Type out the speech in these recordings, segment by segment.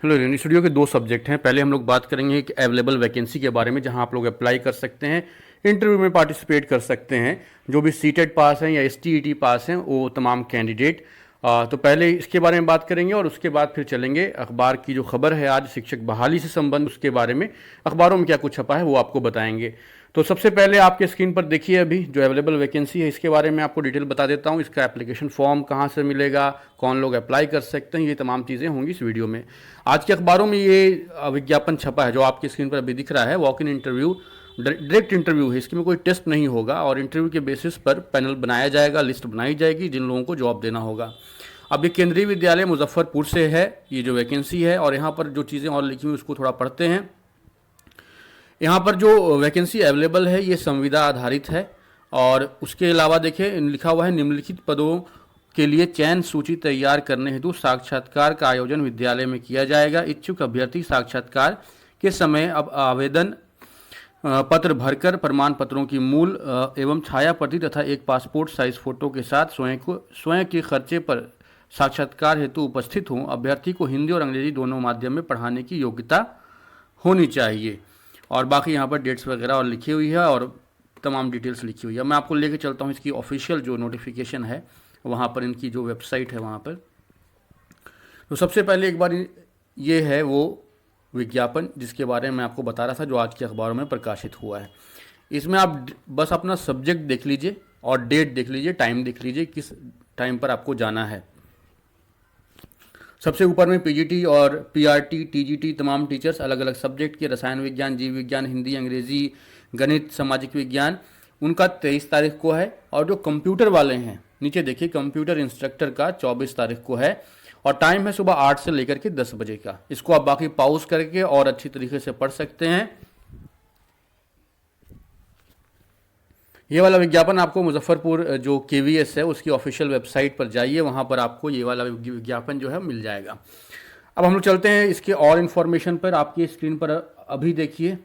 Hello रेनी studio के दो subject हैं। पहले हम लोग बात करेंगे एक अवेलेबल वैकेंसी के बारे में, जहां आप लोग अप्लाई कर सकते हैं, इंटरव्यू में पार्टिसिपेट कर सकते हैं। जो भी सीटेट पास हैं या एसटीईटी पास हैं वो तमाम कैंडिडेट। तो पहले इसके बारे में बात करेंगे और उसके बाद फिर चलेंगे अखबार की जो खबर है आज शिक्षक बहाली से संबंध, उसके बारे में अखबारों में क्या कुछ छपा है वो आपको बताएंगे। तो सबसे पहले आपके स्क्रीन पर देखिए अभी जो अवेलेबल वैकेंसी है, इसके बारे में आपको डिटेल बता देता हूँ। इसका एप्लीकेशन फॉर्म कहाँ से मिलेगा, कौन लोग अप्लाई कर सकते हैं, ये तमाम चीज़ें होंगी इस वीडियो में। आज के अखबारों में ये विज्ञापन छपा है जो आपकी स्क्रीन पर अभी दिख रहा है। Walk in interview, direct interview है, इसमें कोई टेस्ट नहीं होगा और इंटरव्यू के बेसिस पर पैनल बनाया जाएगा, लिस्ट बनाई जाएगी जिन लोगों को जॉब देना होगा। अब ये केंद्रीय विद्यालय मुजफ्फरपुर से है ये जो वैकेंसी है, और यहाँ पर जो चीज़ें और लिखी हुई उसको थोड़ा पढ़ते हैं। यहाँ पर जो वैकेंसी अवेलेबल है ये संविदा आधारित है, और उसके अलावा देखिए लिखा हुआ है निम्नलिखित पदों के लिए चयन सूची तैयार करने हेतु साक्षात्कार का आयोजन विद्यालय में किया जाएगा। इच्छुक अभ्यर्थी साक्षात्कार के समय अब आवेदन पत्र भरकर प्रमाण पत्रों की मूल एवं छाया प्रति तथा एक पासपोर्ट साइज फोटो के साथ स्वयं के खर्चे पर साक्षात्कार हेतु उपस्थित हों। अभ्यर्थी को हिंदी और अंग्रेजी दोनों माध्यम में पढ़ाने की योग्यता होनी चाहिए। और बाकी यहाँ पर डेट्स वगैरह और लिखी हुई है और तमाम डिटेल्स लिखी हुई है। मैं आपको लेके चलता हूँ इसकी ऑफिशियल जो नोटिफिकेशन है वहाँ पर, इनकी जो वेबसाइट है वहाँ पर। तो सबसे पहले एक बार ये है वो विज्ञापन जिसके बारे में मैं आपको बता रहा था, जो आज के अखबारों में प्रकाशित हुआ है। इसमें आप बस अपना सब्जेक्ट देख लीजिए और डेट देख लीजिए, टाइम देख लीजिए किस टाइम पर आपको जाना है। सबसे ऊपर में पीजीटी और पीआरटी, टीजीटी तमाम टीचर्स अलग अलग सब्जेक्ट के, रसायन विज्ञान, जीव विज्ञान, हिंदी, अंग्रेजी, गणित, सामाजिक विज्ञान, उनका 23 तारीख को है। और जो कंप्यूटर वाले हैं नीचे देखिए, कंप्यूटर इंस्ट्रक्टर का 24 तारीख को है, और टाइम है सुबह 8 से लेकर के 10 बजे का। इसको आप बाकी पॉज करके और अच्छी तरीके से पढ़ सकते हैं। ये वाला विज्ञापन आपको मुजफ्फरपुर जो केवीएस है उसकी ऑफिशियल वेबसाइट पर जाइए, वहाँ पर आपको ये वाला विज्ञापन जो है मिल जाएगा। अब हम लोग चलते हैं इसके और इन्फॉर्मेशन पर। आपकी स्क्रीन पर अभी देखिए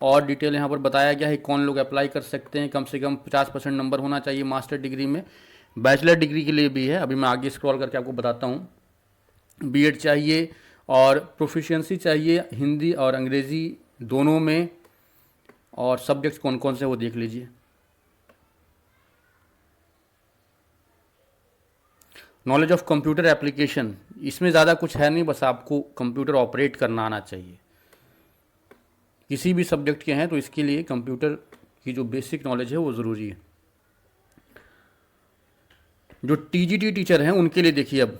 और डिटेल यहाँ पर बताया गया है कौन लोग अप्लाई कर सकते हैं। कम से कम 50% नंबर होना चाहिए मास्टर डिग्री में, बैचलर डिग्री के लिए भी है। अभी मैं आगे स्क्रॉल करके आपको बताता हूँ। बीएड चाहिए और प्रोफिशिएंसी चाहिए हिंदी और अंग्रेज़ी दोनों में, और सब्जेक्ट्स कौन कौन से वो देख लीजिए। नॉलेज ऑफ कंप्यूटर एप्लीकेशन, इसमें ज़्यादा कुछ है नहीं, बस आपको कंप्यूटर ऑपरेट करना आना चाहिए। किसी भी सब्जेक्ट के हैं तो इसके लिए कंप्यूटर की जो बेसिक नॉलेज है वो ज़रूरी है। जो टीजीटी टीचर हैं उनके लिए देखिए, अब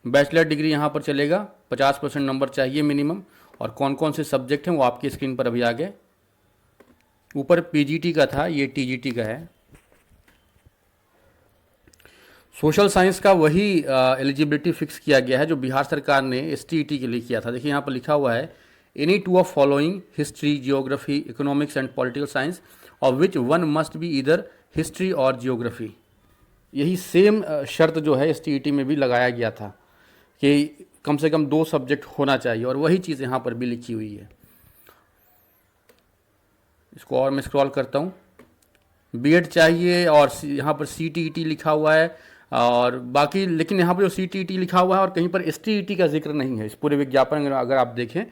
बैचलर डिग्री यहाँ पर चलेगा, 50% नंबर चाहिए मिनिमम, और कौन कौन से सब्जेक्ट हैं वो आपकी स्क्रीन पर अभी आ गए। ऊपर पीजीटी का था, ये टीजीटी का है। सोशल साइंस का वही एलिजिबिलिटी फिक्स किया गया है जो बिहार सरकार ने एसटीईटी के लिए किया था। देखिए यहाँ पर लिखा हुआ है any two of following history, geography, economics and political science of which one must be either history और जियोग्राफी। यही सेम शर्त जो है एसटीईटी में भी लगाया गया था कि कम से कम 2 सब्जेक्ट होना चाहिए, और वही चीज़ यहाँ पर भी लिखी हुई है। इसको और मैं स्क्रॉल करता हूँ। बीएड चाहिए और यहाँ पर सीटीईटी लिखा हुआ है और बाकी, लेकिन यहाँ पर जो सीटीईटी लिखा हुआ है और कहीं पर एसटीईटी का जिक्र नहीं है इस पूरे विज्ञापन अगर आप देखें।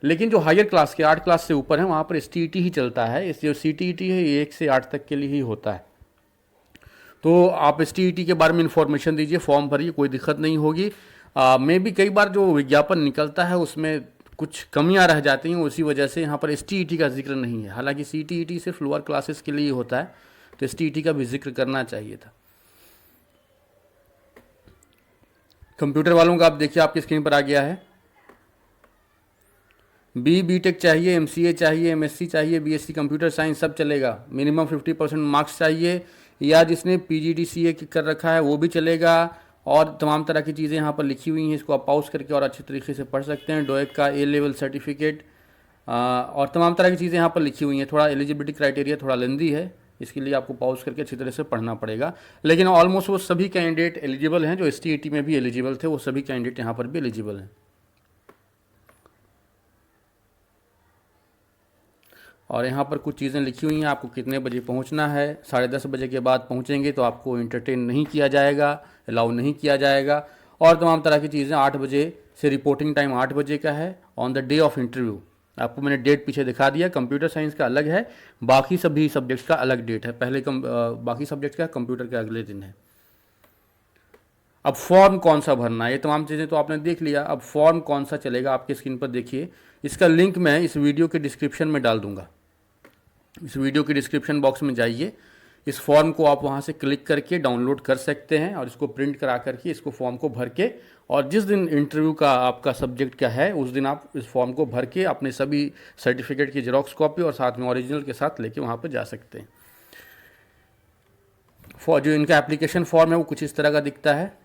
लेकिन जो हायर क्लास के 8 क्लास से ऊपर है वहाँ पर एसटीईटी ही चलता है। इस जो सीटीईटी है ये 1 से 8 तक के लिए ही होता है। तो आप एसटीईटी के बारे में इन्फॉर्मेशन दीजिए, फॉर्म भरिए, कोई दिक्कत नहीं होगी। मैं भी कई बार जो विज्ञापन निकलता है उसमें कुछ कमियां रह जाती हैं, उसी वजह से यहाँ पर एसटीईटी का जिक्र नहीं है। हालांकि सीटीईटी सिर्फ लोअर क्लासेस के लिए होता है, तो एसटीईटी का भी जिक्र करना चाहिए था। कंप्यूटर वालों का आप देखिए आपकी स्क्रीन पर आ गया है। बीटेक चाहिए, एमसीए चाहिए, एमएससी चाहिए, बीएससी कंप्यूटर साइंस सब चलेगा। मिनिमम 50% मार्क्स चाहिए, या जिसने पीजीडीसीए कर रखा है वो भी चलेगा। और तमाम तरह की चीज़ें यहाँ पर लिखी हुई हैं, इसको आप पॉज करके और अच्छी तरीके से पढ़ सकते हैं। डोएक का ए लेवल सर्टिफिकेट और तमाम तरह की चीज़ें यहाँ पर लिखी हुई हैं। थोड़ा एलिजिबिलिटी क्राइटेरिया थोड़ा लेंदी है, इसके लिए आपको पॉज करके अच्छी तरह से पढ़ना पड़ेगा। लेकिन ऑलमोस्ट वो सभी कैंडिडेट एलिजिबल हैं जो एसटीईटी में भी एलिजिबल थे, वो सभी कैंडिडेट यहाँ पर भी एलिजिबल हैं। और यहाँ पर कुछ चीज़ें लिखी हुई हैं, आपको कितने बजे पहुँचना है। 10:30 बजे के बाद पहुँचेंगे तो आपको एंटरटेन नहीं किया जाएगा, अलाउ नहीं किया जाएगा। और तमाम तरह की चीज़ें 8 बजे से रिपोर्टिंग टाइम 8 बजे का है on the day of interview. आपको मैंने डेट पीछे दिखा दिया। कंप्यूटर साइंस का अलग है, बाकी सभी सब्जेक्ट्स का अलग डेट है। पहले बाकी सब्जेक्ट्स का, कंप्यूटर का अगले दिन है। अब फॉर्म कौन सा भरना है, ये तमाम चीज़ें तो आपने देख लिया। अब फॉर्म कौन सा चलेगा आपकी स्क्रीन पर देखिए। इसका लिंक मैं इस वीडियो के डिस्क्रिप्शन में डाल दूंगा। इस वीडियो के डिस्क्रिप्शन बॉक्स में जाइए, इस फॉर्म को आप वहाँ से क्लिक करके डाउनलोड कर सकते हैं और इसको प्रिंट करा करके इसको फॉर्म को भर के, और जिस दिन इंटरव्यू का आपका सब्जेक्ट क्या है उस दिन आप इस फॉर्म को भर के अपने सभी सर्टिफिकेट की जेरॉक्स कॉपी और साथ में ओरिजिनल के साथ लेके वहाँ पर जा सकते हैं। जो इनका एप्लीकेशन फॉर्म है वो कुछ इस तरह का दिखता है।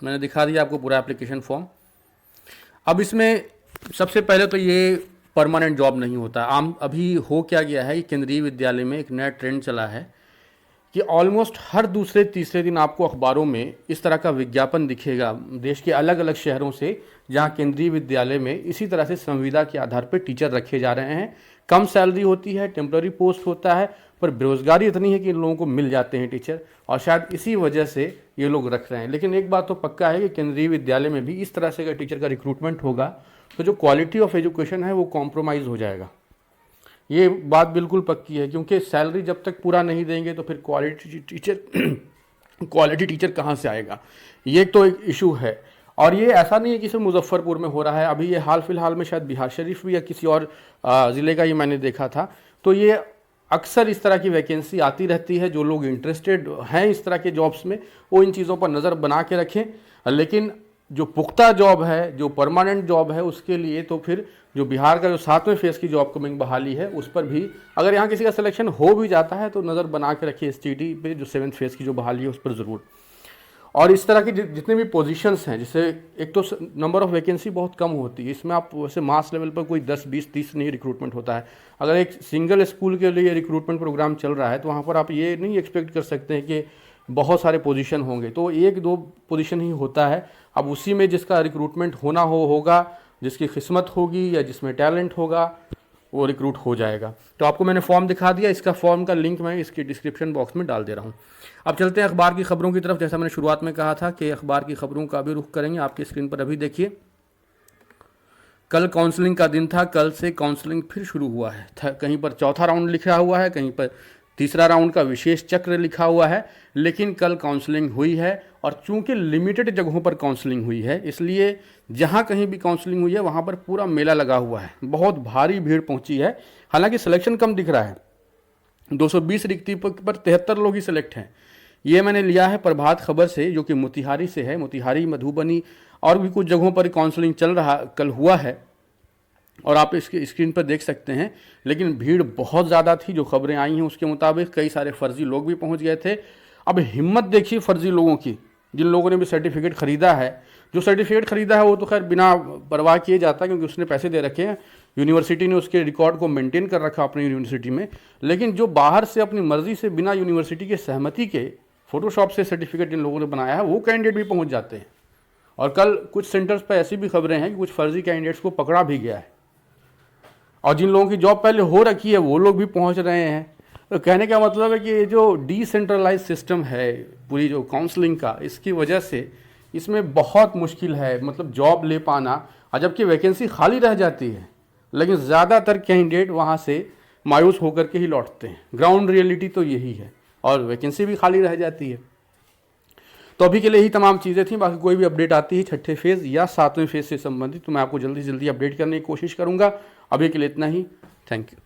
मैंने दिखा दिया आपको पूरा एप्लीकेशन फॉर्म। अब इसमें सबसे पहले तो ये परमानेंट जॉब नहीं होता। अभी हो क्या गया है, केंद्रीय विद्यालय में एक नया ट्रेंड चला है कि ऑलमोस्ट हर दूसरे तीसरे दिन आपको अखबारों में इस तरह का विज्ञापन दिखेगा देश के अलग अलग शहरों से, जहां केंद्रीय विद्यालय में इसी तरह से संविदा के आधार पर टीचर रखे जा रहे हैं। कम सैलरी होती है, टेम्प्रेरी पोस्ट होता है, पर बेरोजगारी इतनी है कि इन लोगों को मिल जाते हैं टीचर, और शायद इसी वजह से ये लोग रख रहे हैं। लेकिन एक बात तो पक्का है कि केंद्रीय विद्यालय में भी इस तरह से अगर टीचर का रिक्रूटमेंट होगा तो जो क्वालिटी ऑफ एजुकेशन है वो कॉम्प्रोमाइज़ हो जाएगा। ये बात बिल्कुल पक्की है, क्योंकि सैलरी जब तक पूरा नहीं देंगे तो फिर क्वालिटी टीचर कहाँ से आएगा, ये तो एक इशू है। और ये ऐसा नहीं है कि सिर्फ मुजफ्फरपुर में हो रहा है, अभी ये हाल फिलहाल में शायद बिहार शरीफ भी या किसी और ज़िले का ये मैंने देखा था। तो ये अक्सर इस तरह की वैकेंसी आती रहती है। जो लोग इंटरेस्टेड हैं इस तरह के जॉब्स में वो इन चीज़ों पर नज़र बना के रखें। लेकिन जो पुख्ता जॉब है, जो परमानेंट जॉब है, उसके लिए तो फिर जो बिहार का जो 7वें फेज़ की जॉब कमिंग बहाली है उस पर भी अगर यहाँ किसी का सिलेक्शन हो भी जाता है तो नज़र बना के रखिए STT पे, जो 7th फेज़ की जो बहाली है उस पर ज़रूर। और इस तरह की जितने भी पोजीशंस हैं, जैसे एक तो नंबर ऑफ़ वैकेंसी बहुत कम होती है, इसमें आप वैसे मास लेवल पर कोई 10, 20, 30 नहीं रिक्रूटमेंट होता है। अगर एक सिंगल स्कूल के लिए रिक्रूटमेंट प्रोग्राम चल रहा है तो वहाँ पर आप ये नहीं एक्सपेक्ट कर सकते हैं कि बहुत सारे पोजीशन होंगे, तो 1-2 पोजीशन ही होता है। अब उसी में जिसका रिक्रूटमेंट होगा, जिसकी किस्मत होगी या जिसमें टैलेंट होगा वो रिक्रूट हो जाएगा। तो आपको मैंने फॉर्म दिखा दिया, इसका फॉर्म का लिंक मैं इसके डिस्क्रिप्शन बॉक्स में डाल दे रहा हूँ। अब चलते हैं अखबार की खबरों की तरफ। जैसा मैंने शुरुआत में कहा था कि अखबार की खबरों का भी रुख करेंगे, आपकी स्क्रीन पर अभी देखिए। कल काउंसलिंग का दिन था, कल से काउंसलिंग फिर शुरू हुआ है। कहीं पर चौथा राउंड लिखा हुआ है, कहीं पर तीसरा राउंड का विशेष चक्र लिखा हुआ है, लेकिन कल काउंसलिंग हुई है। और चूंकि लिमिटेड जगहों पर काउंसलिंग हुई है, इसलिए जहां कहीं भी काउंसलिंग हुई है वहां पर पूरा मेला लगा हुआ है, बहुत भारी भीड़ पहुंची है। हालांकि सिलेक्शन कम दिख रहा है, 220 रिक्ति पर 73 लोग ही सिलेक्ट हैं। ये मैंने लिया है प्रभात खबर से, जो कि मोतिहारी से है। मोतिहारी, मधुबनी और भी कुछ जगहों पर काउंसलिंग कल हुआ है और आप इसके स्क्रीन पर देख सकते हैं। लेकिन भीड़ बहुत ज़्यादा थी, जो खबरें आई हैं उसके मुताबिक कई सारे फर्जी लोग भी पहुंच गए थे। अब हिम्मत देखिए फर्जी लोगों की, जिन लोगों ने भी सर्टिफिकेट खरीदा है। जो सर्टिफिकेट खरीदा है वो तो खैर बिना परवाह किए जाता, क्योंकि उसने पैसे दे रखे हैं, यूनिवर्सिटी ने उसके रिकॉर्ड को मेंटेन कर रखा अपनी यूनिवर्सिटी में। लेकिन जो बाहर से अपनी मर्जी से बिना यूनिवर्सिटी के सहमति के फोटोशॉप से सर्टिफिकेट जिन लोगों ने बनाया है वो कैंडिडेट भी पहुंच जाते हैं। और कल कुछ सेंटर्स पर ऐसी भी खबरें हैं कि कुछ फर्जी कैंडिडेट्स को पकड़ा भी गया है, और जिन लोगों की जॉब पहले हो रखी है वो लोग भी पहुंच रहे हैं। तो कहने का मतलब है कि ये जो डिसेंट्रलाइज सिस्टम है पूरी जो काउंसलिंग का, इसकी वजह से इसमें बहुत मुश्किल है मतलब जॉब ले पाना। और जबकि वैकेंसी खाली रह जाती है, लेकिन ज़्यादातर कैंडिडेट वहाँ से मायूस होकर के ही लौटते हैं। ग्राउंड रियलिटी तो यही है, और वैकेंसी भी खाली रह जाती है। तो अभी के लिए ही तमाम चीज़ें थी। बाकी कोई भी अपडेट आती है 6ठे फेज़ या 7वें फेज़ से संबंधित तो मैं आपको जल्दी से जल्दी अपडेट करने की कोशिश करूँगा। अभी के लिए इतना ही। Thank you.